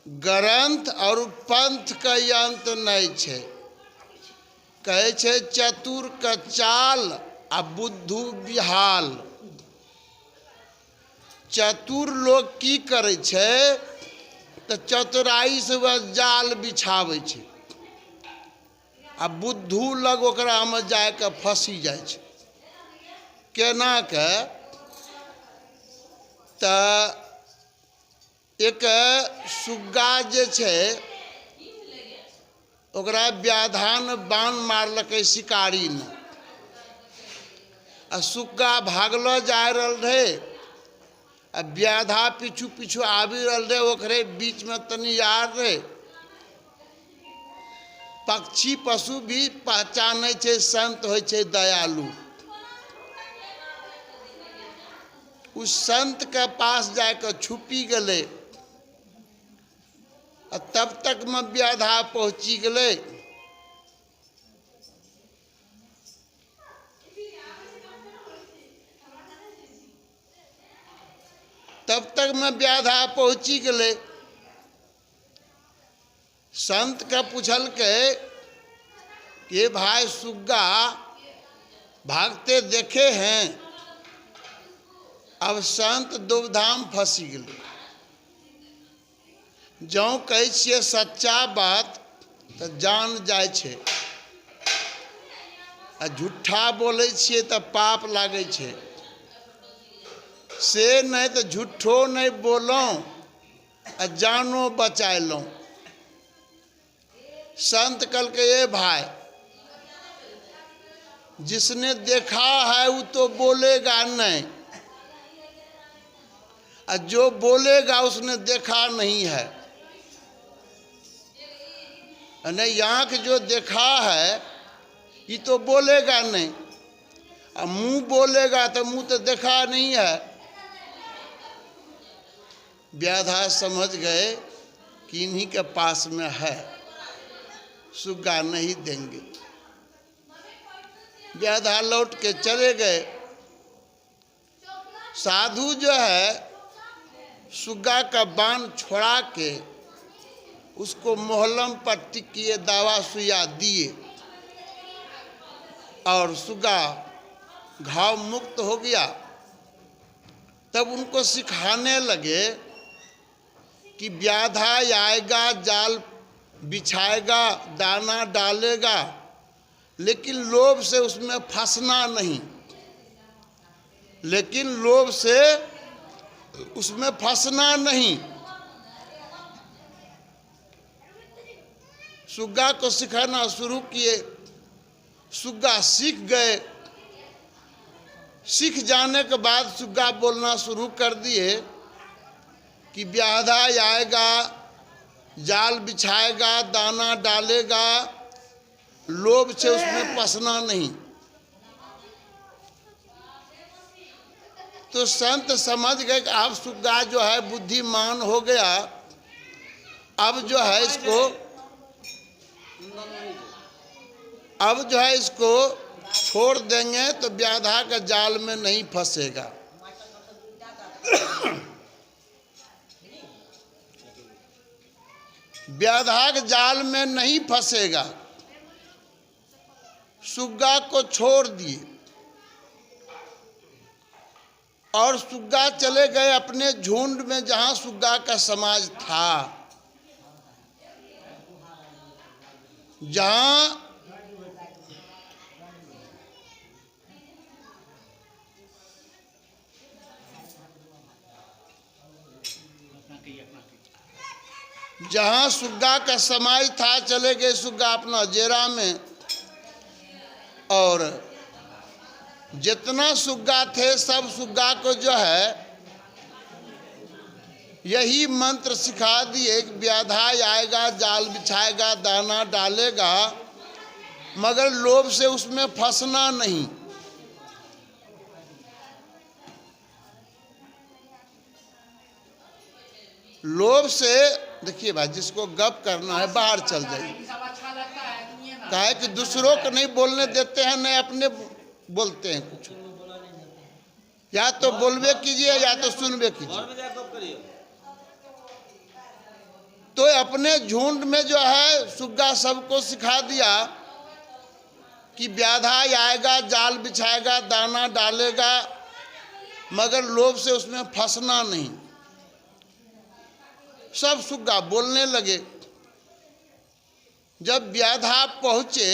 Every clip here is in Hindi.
ग्रंथ और पंथ का अंत नहीं छे। कहे छे चतुर का चाल आ बुद्धू बिहाल। चतुर लोग की करे छे तो चतुराई से वह जाल बिछावे छे आ बुद्धू लग ओकरा में जाके फंसी जाए छे। केना के त एक सुग्गा जे छे ओकरा व्याधान बाण मारलकै शिकारी ने आ सुग्गा भागलो जा रहल रहे आ व्याधा पीछू पीछू आबि रहल रहे। ओकरे बीच में तनी यार रहे। पक्षी पशु भी पहचाने छे संत होय छे दयालु। उस संत के पास जाकर छुपी गले। तब तक में व्याधा पहुंची गले। तब तक में व्याधा पहुंची गले। संत का पूछल के ये भाई सुग्गा भागते देखे हैं। अब संत दुविधाम फंसी गए। जौ कहे छे सच्चा बात तो जान जाए छे आ झूठा बोले छे तो पाप लागे छे। से नहीं तो झूठो नहीं बोलो आ जानो बचाए लो। संत कल के ये भाई जिसने देखा है वो तो बोलेगा नहीं, और जो बोलेगा उसने देखा नहीं है। नहीं आँख जो देखा है ये तो बोलेगा नहीं, और मुंह बोलेगा तो मुंह तो देखा नहीं है। व्याधा समझ गए कि इन्हीं के पास में है, सुग्गा नहीं देंगे। व्याधा लौट के चले गए। साधु जो है सुग्गा का बाण छोड़ा के उसको मोहलम पट्टी किए, दवा सुइया दिए और सुग्गा घाव मुक्त हो गया। तब उनको सिखाने लगे कि व्याधा आएगा, जाल बिछाएगा, दाना डालेगा, लेकिन लोभ से उसमें फंसना नहीं। लेकिन लोभ से उसमें फंसना नहीं। सुग्गा को सिखाना शुरू किए। सुग्गा सीख गए। सीख जाने के बाद सुग्गा बोलना शुरू कर दिए कि व्याधा आएगा, जाल बिछाएगा, दाना डालेगा, लोभ से उसमें फंसना नहीं। तो संत समझ गए कि अब सुग्गा जो है बुद्धिमान हो गया। अब जो है इसको छोड़ देंगे तो व्याधा का जाल में नहीं फंसेगा। व्याधा के जाल में नहीं फंसेगा। सुग्गा को छोड़ दिए और सुग्गा चले गए अपने झुंड में, जहां सुग्गा का समाज था। जहां सुग्गा का समाज था चले गए सुग्गा अपना जेरा में। और जितना सुग्गा थे सब सुग्गा को जो है यही मंत्र सिखा दिए कि व्याधा आएगा, जाल बिछाएगा, दाना डालेगा, मगर लोभ से उसमें फंसना नहीं। लोभ से देखिए भाई, जिसको गप करना है बाहर चल जाइए। कहा है कि दूसरों को नहीं बोलने देते हैं, नहीं अपने बोलते हैं कुछ। या तो बोलबे कीजिए या तो सुनबे कीजिए। तो अपने झुंड में जो है सुग्गा सबको सिखा दिया कि व्याधा आएगा, जाल बिछाएगा, दाना डालेगा, मगर लोभ से उसमें फंसना नहीं। सब सुग्गा बोलने लगे। जब व्याधा पहुंचे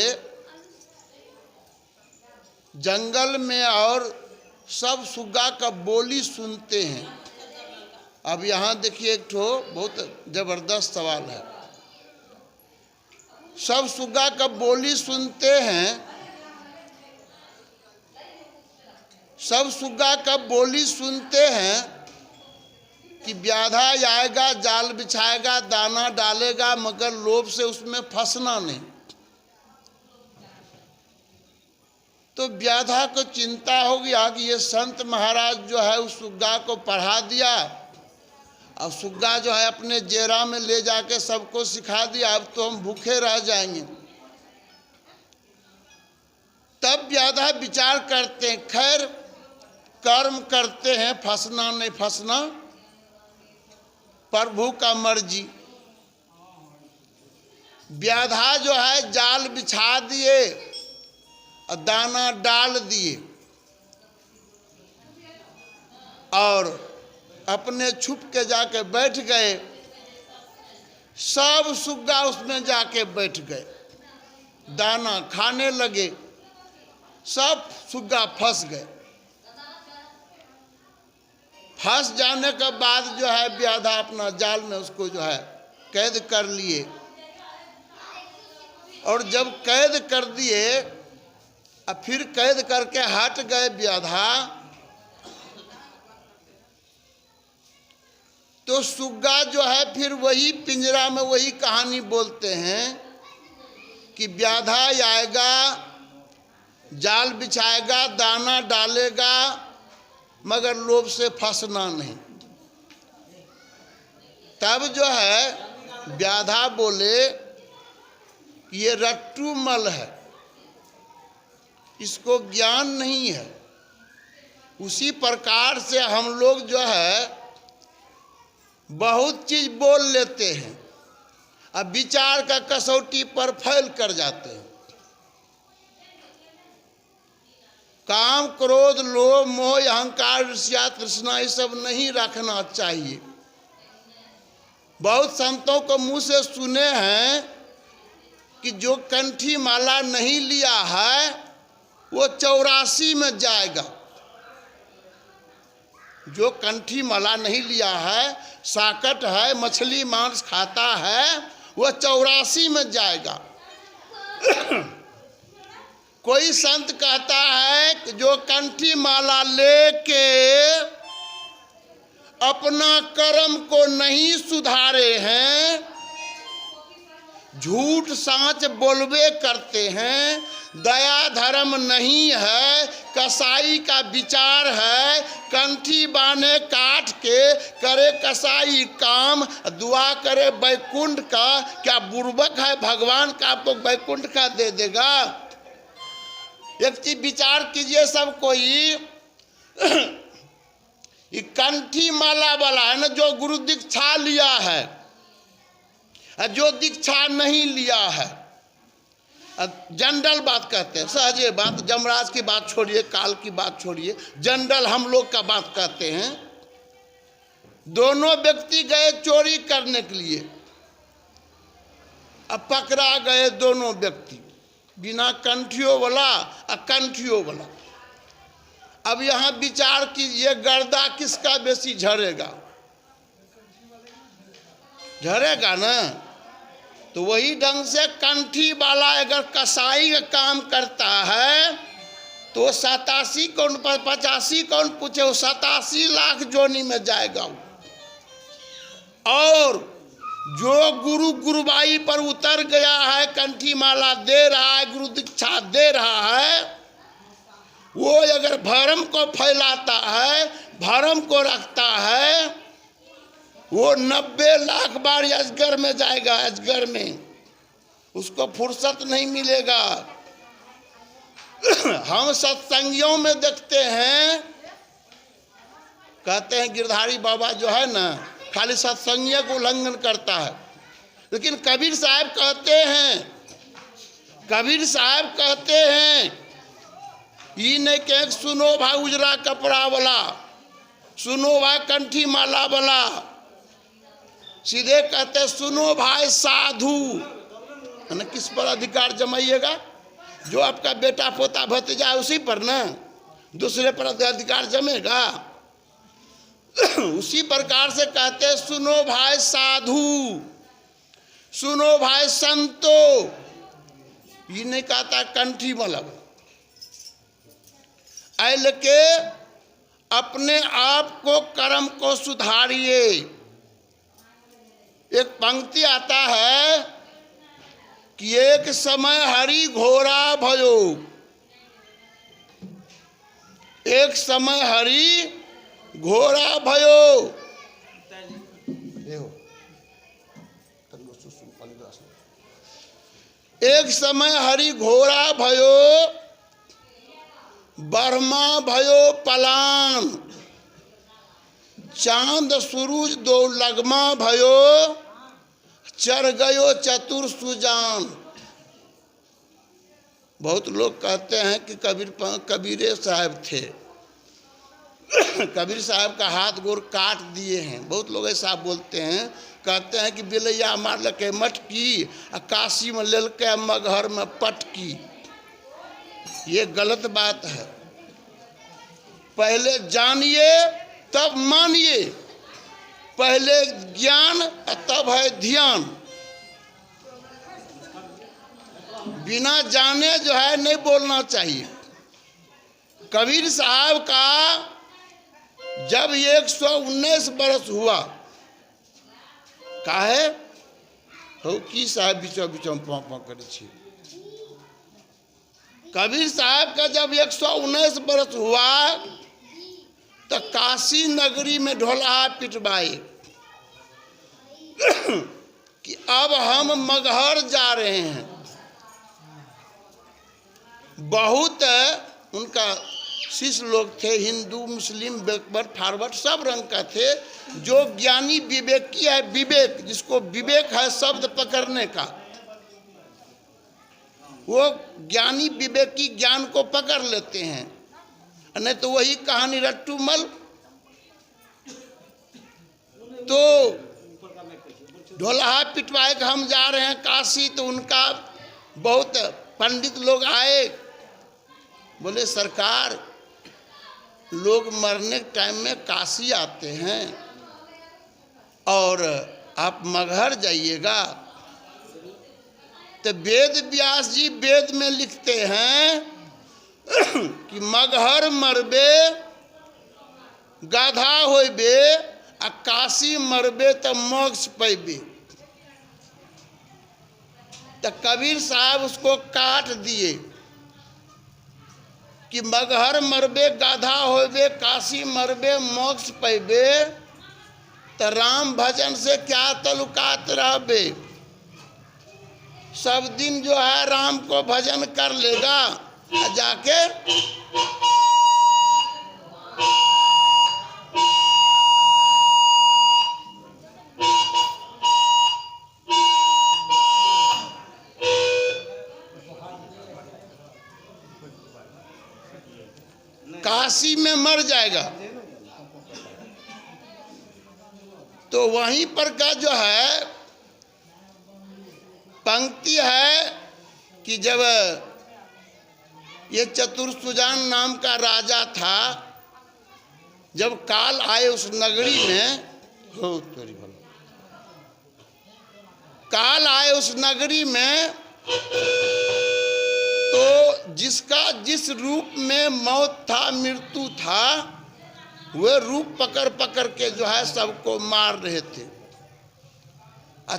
जंगल में और सब सुग्गा का बोली सुनते हैं। अब यहाँ देखिए एक ठो बहुत जबरदस्त सवाल है। सब सुग्गा का बोली सुनते हैं, सब सुग्गा का बोली सुनते हैं कि व्याधा आएगा, जाल बिछाएगा, दाना डालेगा, मगर लोभ से उसमें फंसना नहीं। तो व्याधा को चिंता हो गया कि ये संत महाराज जो है उस सुग्गा को पढ़ा दिया, अब सुग्गा जो है अपने जेरा में ले जाके सबको सिखा दिया, अब तो हम भूखे रह जाएंगे। तब व्याधा विचार करते हैं, खैर कर्म करते हैं, फंसना नहीं फंसना प्रभु का मर्जी। व्याधा जो है जाल बिछा दिए और दाना डाल दिए और अपने छुप के जाके बैठ गए। सब सुग्गा उसमें जाके बैठ गए, दाना खाने लगे, सब सुग्गा फंस गए। फंस जाने के बाद जो है व्याधा अपना जाल में उसको जो है कैद कर लिए, और जब कैद कर दिए अब फिर कैद करके हट गए व्याधा, तो सुग्गा जो है फिर वही पिंजरा में वही कहानी बोलते हैं कि व्याधा आएगा, जाल बिछाएगा, दाना डालेगा, मगर लोभ से फंसना नहीं। तब जो है व्याधा बोले ये रट्टू मल है, इसको ज्ञान नहीं है। उसी प्रकार से हम लोग जो है बहुत चीज बोल लेते हैं, अब विचार का कसौटी पर फेल कर जाते हैं। काम, क्रोध, लोभ, मोह, अहंकार, ईर्ष्या, तृष्णा ये सब नहीं रखना चाहिए। बहुत संतों को मुंह से सुने हैं कि जो कंठी माला नहीं लिया है वो 84 में जाएगा। जो कंठी माला नहीं लिया है, साकट है, मछली मांस खाता है, वो 84 में जाएगा। कोई संत कहता है कि जो कंठी माला लेके अपना कर्म को नहीं सुधारे हैं, झूठ सांच बोलबे करते हैं, दया धर्म नहीं है, कसाई का विचार है, कंठी बाने काट के करे कसाई काम, दुआ करे बैकुंठ का, क्या बुर्बक है भगवान का आपको बैकुंठ का दे देगा? एक चीज विचार कीजिए सब कोई, ये कंठी माला वाला है ना, जो गुरु दीक्षा लिया है, जो दीक्षा नहीं लिया है, जनरल बात कहते हैं, सहजे बात, जमराज की बात छोड़िए, काल की बात छोड़िए, जनरल हम लोग का बात कहते हैं। दोनों व्यक्ति गए चोरी करने के लिए, अब पकड़ा गए दोनों व्यक्ति, बिना कंठियों वाला और कंठियों वाला। अब यहाँ विचार कीजिए गर्दा किसका बेसी झरेगा? झरेगा ना। तो वही ढंग से कंठी वाला अगर कसाई का काम करता है तो 87 कौन 85 कौन पूछे, वो 87 लाख जोनी में जाएगा। और जो गुरु गुरुबाई पर उतर गया है, कंठी माला दे रहा है, गुरु दीक्षा दे रहा है, वो अगर भरम को फैलाता है, भरम को रखता है, वो 90 लाख बार अजगर में जाएगा, अजगर में उसको फुर्सत नहीं मिलेगा। हम सत्संगियों में देखते हैं, कहते हैं गिरधारी बाबा जो है ना खाली सत्संगियों को उल्लंघन करता है, लेकिन कबीर साहब कहते हैं ये नहीं कहे सुनो भाई उजरा कपड़ा वाला, सुनो भाई कंठी माला वाला, सीधे कहते सुनो भाई साधु। है किस पर अधिकार जमाइएगा? जो आपका बेटा पोता भतीजा उसी पर ना, दूसरे पर अधिकार जमेगा? उसी प्रकार से कहते सुनो भाई साधु, सुनो भाई संतो। ये नहीं कहता कंठी मतलब। ऐल के अपने आप को कर्म को सुधारिए। एक पंक्ति आता है कि एक समय हरि घोरा भयो, एक समय हरि घोरा भयो। एक समय हरि घोरा भयो, ब्रह्मा भयो पलान, चांद सूरज दो लगमा भयो, चढ़ गयो चतुर सुजान। बहुत लोग कहते हैं कि कबीरे साहब थे, कबीर साहब का हाथ गोर काट दिए हैं। बहुत लोग ऐसा बोलते हैं, कहते हैं कि बिलैया मार लके मटकी, काशी में ले के मगहर में पटकी। ये गलत बात है। पहले जानिए तब मानिए, पहले ज्ञान तब है ध्यान। बिना जाने जो है नहीं बोलना चाहिए। कबीर साहब का जब 119 बरस हुआ, काहे हो की साहब बीचो बीचो पाँ करे छी। कबीर साहब का जब 119 बरस हुआ तो काशी नगरी में ढोलहा पिटवाए कि अब हम मगहर जा रहे हैं। बहुत उनका शिष्य लोग थे, हिंदू मुस्लिम बैकवर्ड फॉरवर्ड सब रंग का थे। जो ज्ञानी विवेकी है, विवेक जिसको विवेक है शब्द पकड़ने का, वो ज्ञानी विवेकी ज्ञान को पकड़ लेते हैं। नहीं तो वही कहानी रट्टूमल। तो ढोलहा पिटवाए कि हम जा रहे हैं काशी, तो उनका बहुत पंडित लोग आए, बोले सरकार लोग मरने के टाइम में काशी आते हैं और आप मगहर जाइएगा। तो वेद व्यास जी वेद में लिखते हैं कि मगहर मरबे गाधा होइबे आ काशी मरबे तो मोक्ष पैबे। तो कबीर साहब उसको काट दिए कि मगहर मरबे गाधा होबे काशी मरबे मोक्ष पैबे। तो राम भजन से क्या तल्लुकात रहबे। सब दिन जो है राम को भजन कर लेगा, जाके काशी में मर जाएगा। तो वहीं पर का जो है पंक्ति है कि जब ये चतुर्सुजान नाम का राजा था, जब काल आए उस नगरी में, हो तोरी भला, काल आए उस नगरी में, तो जिसका जिस रूप में मौत था, मृत्यु था, वह रूप पकड़ पकड़ के जो है सबको मार रहे थे।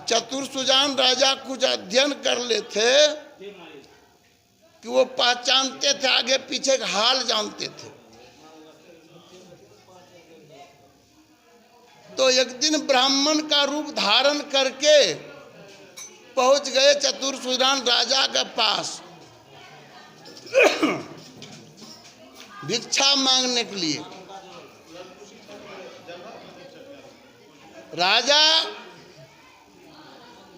चतुर्सुजान राजा कुछ अध्ययन कर लेते कि वो पहचानते थे, आगे पीछे का हाल जानते थे। तो एक दिन ब्राह्मण का रूप धारण करके पहुंच गए चतुर्सुजान राजा के पास भिक्षा मांगने के लिए। राजा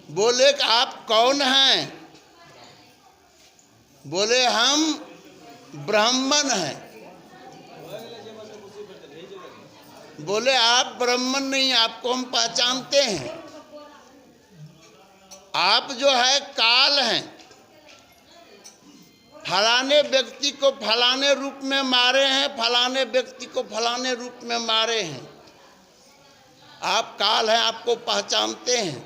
बोले कि आप कौन हैं? बोले हम ब्राह्मण हैं। बोले आप ब्राह्मण नहीं, आपको हम पहचानते हैं। आप जो है काल हैं, फलाने व्यक्ति को फलाने रूप में मारे हैं, फलाने व्यक्ति को फलाने रूप में मारे हैं। आप काल हैं, आपको पहचानते हैं।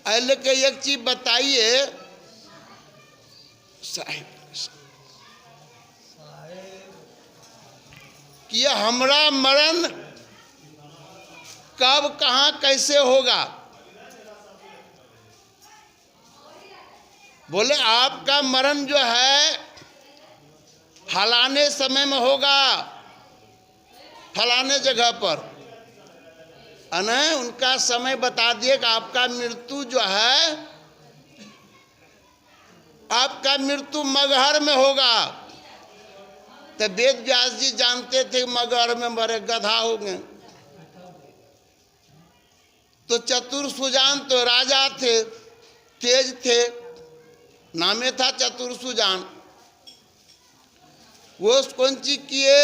अल्लाह के एक चीज बताइए साहिब कि हमारा मरण कब कहाँ कैसे होगा? बोले आपका मरण जो है फलाने समय में होगा, फलाने जगह पर। अने उनका समय बता दिए कि आपका मृत्यु जो है, आपका मृत्यु मगहर में होगा। तो वेद व्यास जी जानते थे मगहर में मरे गधा हो गए। तो चतुर सुजान तो राजा थे, तेज थे, नामे था चतुर सुजान। वो कौन चीज किए?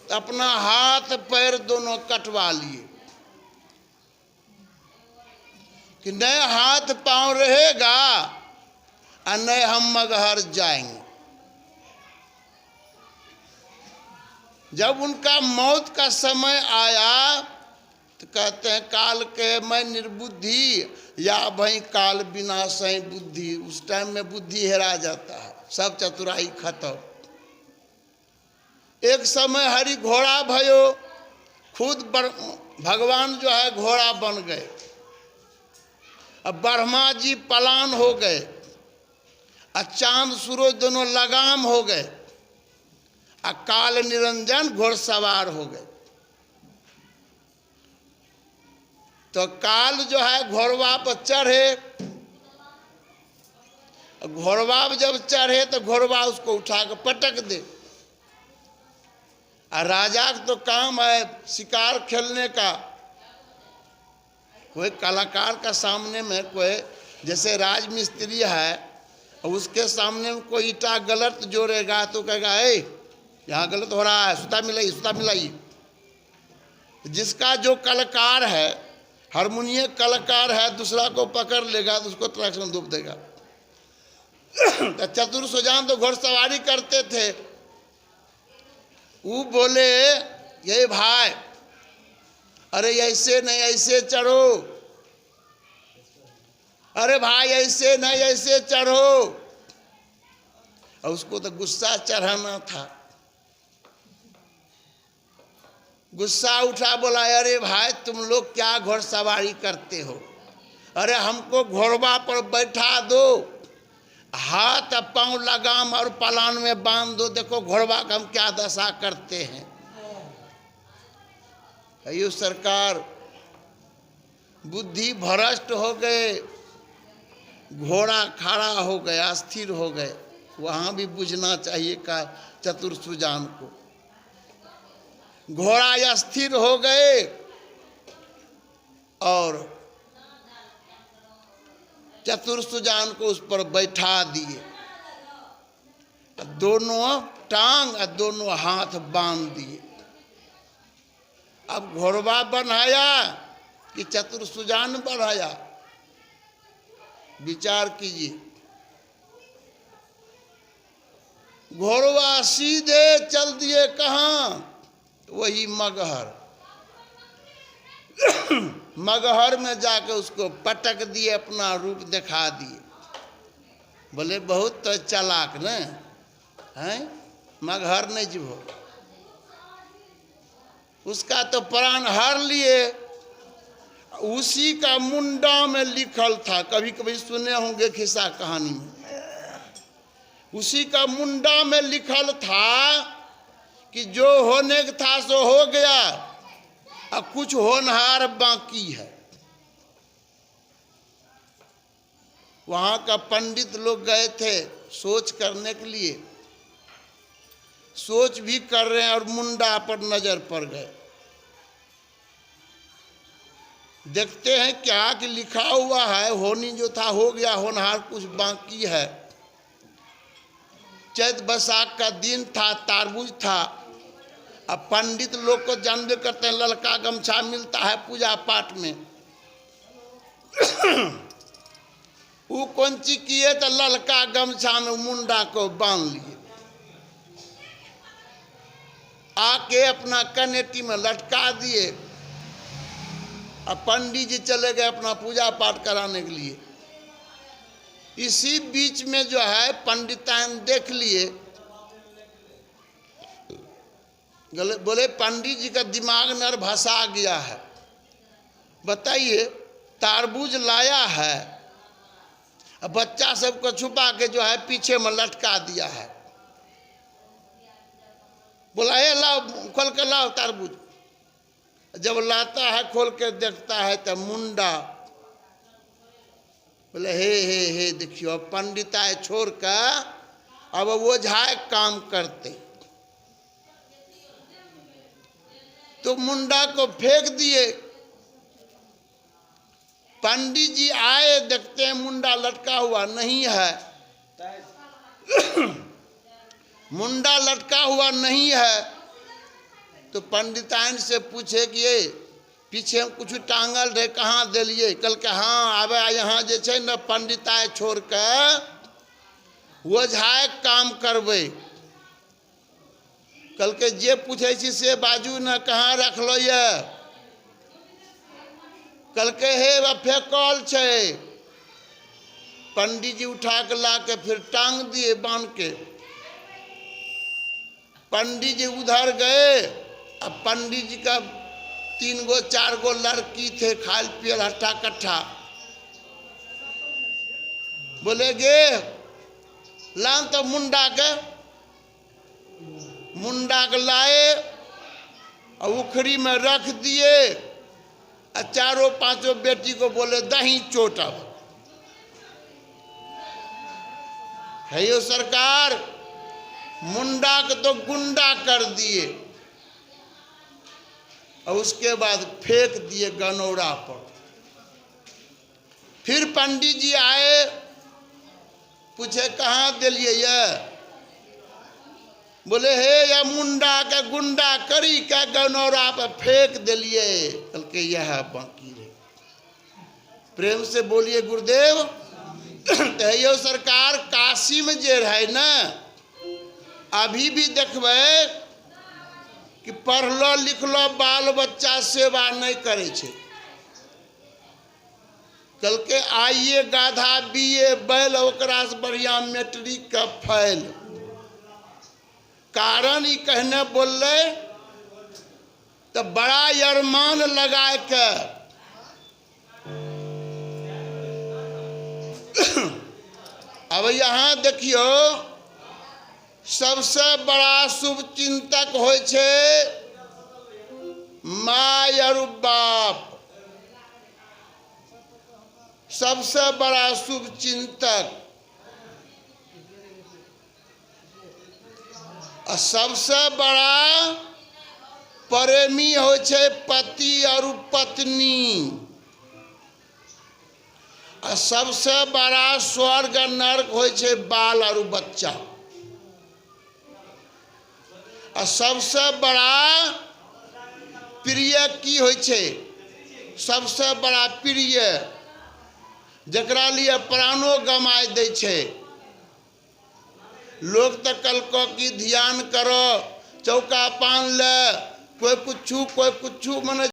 अपना हाथ पैर दोनों कटवा लिए कि नए हाथ पांव रहेगा और नए हम मगहर जाएंगे। जब उनका मौत का समय आया तो कहते हैं काल के मैं निर्बुद्धि या भई काल विनाशय बुद्धि। उस टाइम में बुद्धि हेरा जाता है, सब चतुराई खत्म। एक समय हरि घोड़ा भयो, खुद भगवान जो है घोड़ा बन गए। अब ब्रह्मा जी पलान हो गए, चांद सूरज दोनों लगाम हो गए, काल निरंजन घोड़सवार हो गए। तो काल जो है घोड़वा पर चढ़े, घोड़वा जब चढ़े तो घोड़वा उसको उठा कर पटक दे। और राजा का तो काम है शिकार खेलने का। कोई कलाकार का सामने में कोई जैसे राजमिस्त्री है, उसके सामने में कोई ईटा गलत जोड़ेगा तो कहेगा ए यहाँ गलत हो रहा है, सुता मिलाई सुता मिलाई। जिसका जो कलाकार है, हारमोनियम कलाकार है, दूसरा को पकड़ लेगा तो उसको ट्रैक्शन डूब देगा। तो चतुर सुजान तो घोड़सवारी करते थे। वो बोले ये भाई, अरे ऐसे नहीं ऐसे चढ़ो, अरे भाई ऐसे नहीं ऐसे चढ़ो। और उसको तो गुस्सा चढ़ाना था। गुस्सा उठा, बोला अरे भाई तुम लोग क्या घोड़सवारी करते हो? अरे हमको घोड़वा पर बैठा दो, हाथ पांव लगाम और पलान में बांध दो, देखो घोड़वा का हम क्या दशा करते हैं। अयो सरकार, बुद्धि भ्रष्ट हो गए, घोड़ा खड़ा हो गया, स्थिर हो गए। वहाँ भी बुझना चाहिए का चतुर सुजान को। घोड़ा स्थिर हो गए और चतुर सुजान को उस पर बैठा दिए। दोनों टांग और दोनों हाथ बांध दिए। अब घोड़वा बनाया कि चतुर सुजान बनाया? विचार कीजिए। घोड़वा सीधे चल दिए कहाँ? वही मगहर। मगहर में जाके उसको पटक दिए, अपना रूप दिखा दिए। बोले बहुत तो चालाक न हैं, मगहर नहीं जीवो। उसका तो प्राण हर लिए। उसी का मुंडा में लिखल था, कभी कभी सुने होंगे खिस्सा कहानी में, उसी का मुंडा में लिखल था कि जो होने का था सो हो गया, अब कुछ होनहार बाकी है। वहाँ का पंडित लोग गए थे सोच करने के लिए, सोच भी कर रहे हैं और मुंडा पर नजर पड़ गए। देखते हैं क्या कि लिखा हुआ है, होनी जो था हो गया, होनहार कुछ बाकी है। चैत बैसाख का दिन था, तारबूज था। अब पंडित लोग को जानबे करते हैं, ललका गमछा मिलता है पूजा पाठ में। वो कौन चीज किए तो ललका गमछा में मुंडा को बांध लिए, आके अपना कनेटी में लटका दिए। अब पंडित जी चले गए अपना पूजा पाठ कराने के लिए। इसी बीच में जो है पंडितान देख लिए, बोले पंडित जी का दिमाग नर भसा गया है। बताइए, तारबूज लाया है, बच्चा सबको छुपा के जो है पीछे में लटका दिया है। बोला ये लाओ, खोल के लाओ तारबूज। जब लाता है खोल के देखता है तो मुंडा। बोले हे देखियो, अब पंडिताई छोड़ कर अब वो झाए काम करते, तो मुंडा को फेंक दिए। पंडित जी आए, देखते हैं मुंडा लटका हुआ नहीं है। मुंडा लटका हुआ नहीं है तो पंडिताइन से पूछे कि ये पीछे कुछ टांगल रहे, कहाँ दिलिए? कल के हाँ आबे यहाँ जे छै न पंडिताई छोड़ के वो झाए काम करबे। कल के जे पूछे छी से बाजू न, कहाँ रखलो ये? कल के हे फेंकल छे। पंडित जी उठा के ला के फिर टांग दिए बांध के। पंडित जी उधर गए। अब पंडित जी का 3 गो 4 गो लड़की थे, खाल पियल हट्ठा कट्ठा। बोले गे लान तो मुंडा के लाए और उखड़ी में रख दिए। और 4-5 बेटी को बोले दही चोटब। है यो सरकार, मुंडा को तो गुंडा कर दिए और उसके बाद फेंक दिए गनौरा पर। फिर पंडित जी आए, पूछे कहाँ दिलिए ये? बोले हे या मुंडा के गुंडा करी के गनौरा पर फेंक दिलिए। कल के यह बाकी रहे। प्रेम से बोलिए गुरुदेव। तो यो सरकार, काशी में जे रहे ना, अभी भी देखबे कि पढ़लो लिखलो बाल बच्चा सेवा नहीं करे छे। कल के आइए गाधा बीए बैल, ओकरा से बढ़िया मैट्रिक का फैल। कारण ही कहने बोले तो बड़ा अरमान लगाए के अब यहाँ देखियो, सबसे बड़ा शुभ चिंतक होय छे माय और बाप। सबसे बड़ा शुभ चिंतक। और सबसे बड़ा प्रेमी होय छे पति और पत्नी। और सबसे बड़ा स्वर्ग नरक होय छे बाल और बच्चा। और सबसे बड़ा प्रिय की होय छे? सबसे बड़ा प्रिय जकरा लिए प्राणों गमाय दे छे। लोग तो कल को की ध्यान करो, चौका पान ले, कोई कुछ मने